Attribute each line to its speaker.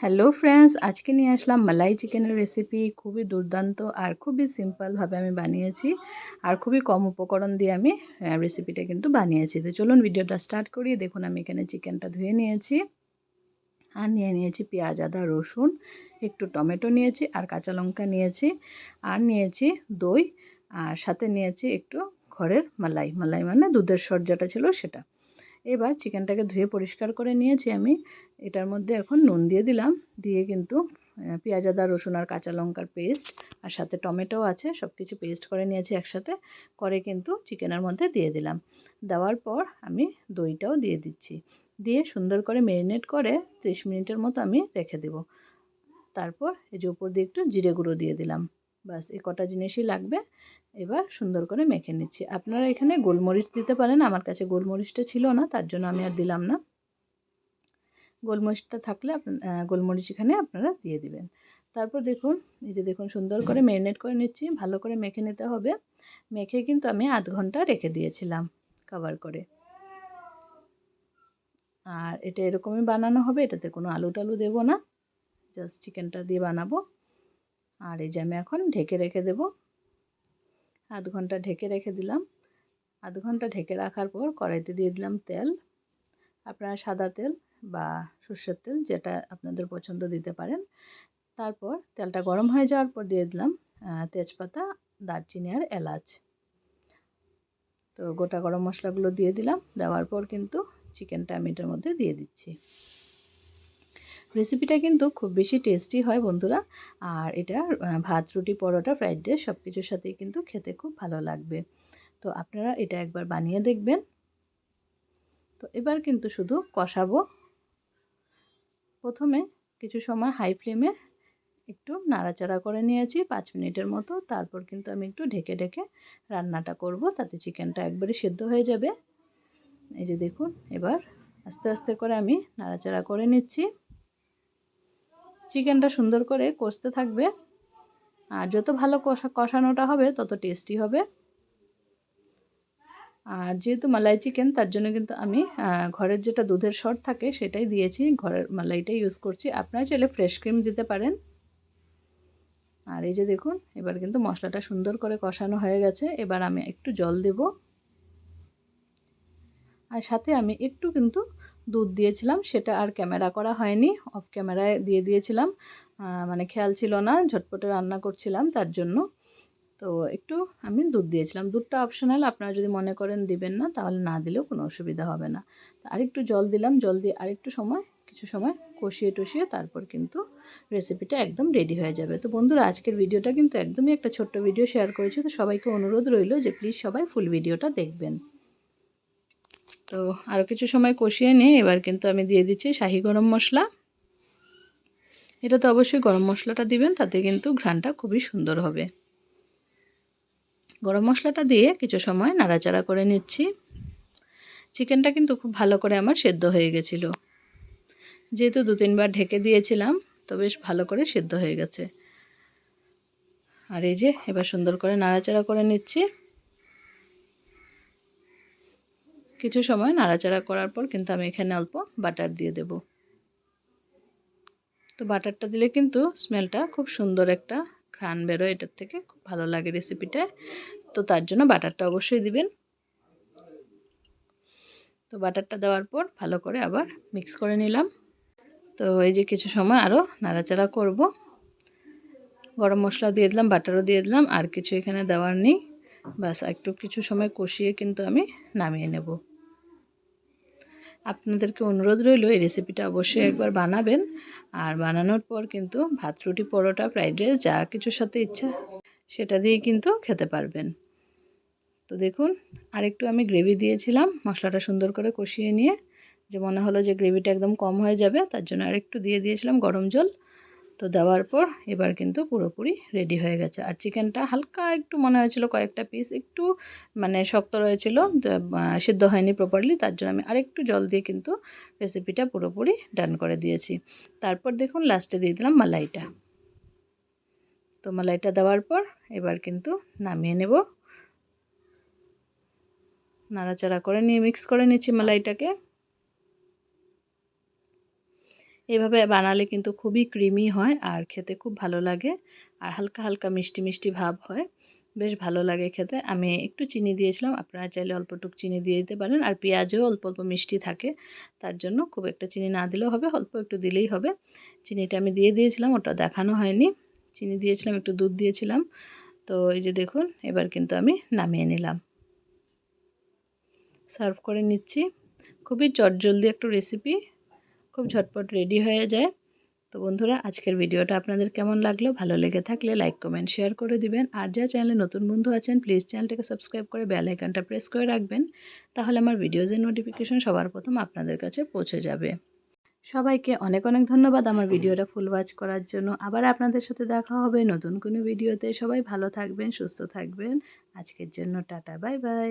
Speaker 1: Hello friends, আজকে নিয়ে আসলাম মালাই চিকেনের রেসিপি। খুবই দুর্দান্ত আর খুবই সিম্পলভাবে আমি বানিয়েছি আর খুবই কম উপকরণ দিয়ে আমি রেসিপিটা কিন্তু বানিয়েছি। তো চলুন ভিডিওটা স্টার্ট করি। দেখুন আমি এখানে চিকেনটা ধুয়ে নিয়েছি আর নিয়ে নিয়েছি পেঁয়াজ, আদা, রসুন, একটু টমেটো নিয়েছি আর কাঁচা লঙ্কা নিয়েছি আর নিয়েছি দই আর সাথে নিয়েছি একটু ঘরের মালাই। মালাই মানে দুধের সর যেটা ছিল সেটা। এবার চিকেনটাকে ধুয়ে পরিষ্কার করে নিয়েছি আমি। এটার মধ্যে এখন নুন দিয়ে দিলাম, দিয়ে কিন্তু পেঁয়াজ, আদা, রসুন আর কাঁচা লঙ্কার পেস্ট আর সাথে টমেটো আছে, সব কিছু পেস্ট করে নিয়েছি একসাথে করে কিন্তু চিকেনের মধ্যে দিয়ে দিলাম। দেওয়ার পর আমি দইটাও দিয়ে দিচ্ছি, দিয়ে সুন্দর করে ম্যারিনেট করে 30 মিনিটের মতো আমি রেখে দেব। তারপর এই যে উপর দিয়ে একটু জিরে গুঁড়ো দিয়ে দিলাম। বাস এই কটা জিনিসই লাগবে। এবার সুন্দর করে মেখে নিচ্ছি। আপনারা এখানে গোলমরিচ দিতে পারেন, আমার কাছে গোলমরিচটা ছিল না, তার জন্য আমি আর দিলাম না। গোলমরিচটা থাকলে গোলমরিচ এখানে আপনারা দিয়ে দিবেন। তারপর দেখুন, এই যে দেখুন সুন্দর করে ম্যারিনেট করে নিচ্ছি, ভালো করে মেখে নিতে হবে। মেখে কিন্তু আমি আধ ঘন্টা রেখে দিয়েছিলাম কভার করে। আর এটা এরকমই বানানো হবে, এটাতে কোনো আলু টালু দেবো না, জাস্ট চিকেনটা দিয়ে বানাবো। আর এই যে আমি এখন ঢেকে রেখে দেবো। আধ ঘন্টা ঢেকে রেখে দিলাম। আধ ঘন্টা ঢেকে রাখার পর কড়াইতে দিয়ে দিলাম তেল। আপনারা সাদা তেল বা সর্ষের তেল যেটা আপনাদের পছন্দ দিতে পারেন। তারপর তেলটা গরম হয়ে যাওয়ার পর দিয়ে দিলাম তেজপাতা, দারচিনি আর এলাচ। তো গোটা গরম মশলাগুলো দিয়ে দিলাম। দেওয়ার পর কিন্তু চিকেনটা আমি এটার মধ্যে দিয়ে দিচ্ছি। রেসিপিটা কিন্তু খুব বেশি টেস্টি হয় বন্ধুরা। আর এটা ভাত, রুটি, পরোটা, ফ্রাইড রাইস সব কিছুর সাথেই কিন্তু খেতে খুব ভালো লাগবে। তো আপনারা এটা একবার বানিয়ে দেখবেন। তো এবার কিন্তু শুধু কষাবো। প্রথমে কিছু সময় হাই ফ্লেমে একটু নাড়াচাড়া করে নিয়েছি 5 মিনিটের মতো। তারপর কিন্তু আমি একটু ঢেকে ঢেকে রান্নাটা করব, তাতে চিকেনটা একবারে সেদ্ধ হয়ে যাবে। এই যে দেখুন, এবার আস্তে আস্তে করে আমি নাড়াচাড়া করে নিচ্ছি। চিকেনটা সুন্দর করে কষতে থাকবে, আর যত ভালো কষানোটা হবে তত টেস্টি হবে। আর যেহেতু মালাই চিকেন, তার জন্য কিন্তু আমি ঘরের যেটা দুধের সর থাকে সেটাই দিয়েছি, ঘরের মালাইটাই ইউজ করছি। আপনারা চাইলে ফ্রেশ ক্রিম দিতে পারেন। আর এই যে দেখুন, এবার কিন্তু মশলাটা সুন্দর করে কষানো হয়ে গেছে। এবার আমি একটু জল দেব, আর সাথে আমি একটু কিন্তু দুধ দিয়েছিলাম, সেটা আর ক্যামেরা করা হয়নি, অফ ক্যামেরায় দিয়ে দিয়েছিলাম। মানে খেয়াল ছিল না, ঝটপটে রান্না করছিলাম তার জন্য। তো একটু আমি দুধ দিয়েছিলাম। দুধটা অপশনাল, আপনারা যদি মনে করেন দিবেন না তাহলে না দিলেও কোনো অসুবিধা হবে না। তো আরেকটু জল দিলাম, জল দিয়ে আরেকটু কিছু সময় কষিয়ে টষিয়ে তারপর কিন্তু রেসিপিটা একদম রেডি হয়ে যাবে। তো বন্ধুরা, আজকের ভিডিওটা কিন্তু একদমই একটা ছোট্ট ভিডিও শেয়ার করেছি। তো সবাইকে অনুরোধ রইল যে প্লিজ সবাই ফুল ভিডিওটা দেখবেন। তো আরও কিছু সময় কষিয়ে নিয়ে এবার কিন্তু আমি দিয়ে দিচ্ছি শাহি গরম মশলা। এটা তো অবশ্যই গরম মশলাটা দিবেন, তাতে কিন্তু ঘ্রাণটা খুবই সুন্দর হবে। গরম মশলাটা দিয়ে কিছু সময় নাড়াচাড়া করে নিচ্ছি। চিকেনটা কিন্তু খুব ভালো করে আমার সেদ্ধ হয়ে গেছিলো, যেহেতু 2-3 বার ঢেকে দিয়েছিলাম, তো বেশ ভালো করে সেদ্ধ হয়ে গেছে। আর এই যে এবার সুন্দর করে নাড়াচাড়া করে নিচ্ছি। কিছু সময় নাড়াচাড়া করার পর কিন্তু আমি এখানে অল্প বাটার দিয়ে দেব। তো বাটারটা দিলে কিন্তু স্মেলটা খুব সুন্দর একটা ঘ্রাণ বেরোয়, এটার থেকে খুব ভালো লাগে রেসিপিটায়। তো তার জন্য বাটারটা অবশ্যই দিবেন। তো বাটারটা দেওয়ার পর ভালো করে আবার মিক্স করে নিলাম। তো এই যে কিছু সময় আরও নাড়াচাড়া করব। গরম মশলা দিয়ে দিলাম, বাটারও দিয়ে দিলাম, আর কিছু এখানে দেওয়ার নেই। বাস একটু কিছু সময় কষিয়ে কিন্তু আমি নামিয়ে নেব। আপনাদেরকে অনুরোধ রইল এই রেসিপিটা অবশ্যই একবার বানাবেন। আর বানানোর পর কিন্তু ভাত, রুটি, পরোটা, ফ্রাইড রাইস যা কিছুর সাথে ইচ্ছা সেটা দিয়ে কিন্তু খেতে পারবেন। তো দেখুন, আরেকটু আমি গ্রেভি দিয়েছিলাম মশলাটা সুন্দর করে কষিয়ে নিয়ে, যে মনে হলো যে গ্রেভিটা একদম কম হয়ে যাবে, তার জন্য আরেকটু দিয়ে দিয়েছিলাম গরম জল। তো দেওয়ার পর এবার কিন্তু পুরোপুরি রেডি হয়ে গেছে। আর চিকেনটা হালকা একটু মনে হয়েছিল কয়েকটা পিস একটু মানে শক্ত রয়েছিল, সিদ্ধ হয়নি প্রপারলি, তার জন্য আমি আরেকটু জল দিয়ে কিন্তু রেসিপিটা পুরোপুরি ডান করে দিয়েছি। তারপর দেখুন লাস্টে দিয়ে দিলাম মালাইটা। তো মালাইটা দেওয়ার পর এবার কিন্তু নামিয়ে নেব। নাড়াচাড়া করে নিয়ে মিক্স করে নিচ্ছি মালাইটাকে। এভাবে বানালে কিন্তু খুবই ক্রিমি হয় আর খেতে খুব ভালো লাগে আর হালকা হালকা মিষ্টি মিষ্টি ভাব হয়, বেশ ভালো লাগে খেতে। আমি একটু চিনি দিয়েছিলাম, আপনারা চাইলে অল্পটুকু চিনি দিয়ে দিতে পারেন। আর পেঁয়াজেও অল্প অল্প মিষ্টি থাকে, তার জন্য খুব একটা চিনি না দিলেও হবে, অল্প একটু দিলেই হবে। চিনিটা আমি দিয়ে দিয়েছিলাম, ওটা দেখানো হয়নি। চিনি দিয়েছিলাম, একটু দুধ দিয়েছিলাম। তো এই যে দেখুন, এবার কিন্তু আমি নামিয়ে নিলাম, সার্ভ করে নিচ্ছি। খুবই চটজলদি একটা রেসিপি, খুব ঝটপট রেডি হয়ে যায়। তো বন্ধুরা, আজকের ভিডিওটা আপনাদের কেমন লাগলো? ভালো লেগে থাকলে লাইক কমেন্ট শেয়ার করে দিবেন। আর যা চ্যানেলে নতুন বন্ধু আছেন প্লিজ চ্যানেলটাকে সাবস্ক্রাইব করে বেল আইকনটা প্রেস করে রাখবেন, তাহলে আমার ভিডিওজের নোটিফিকেশন সবার প্রথম আপনাদের কাছে পৌঁছে যাবে। সবাইকে অনেক অনেক ধন্যবাদ আমার ভিডিওটা ফুল ওয়াচ করার জন্য। আবার আপনাদের সাথে দেখা হবে নতুন কোনো ভিডিওতে। সবাই ভালো থাকবেন, সুস্থ থাকবেন। আজকের জন্য টাটা, বাই বাই।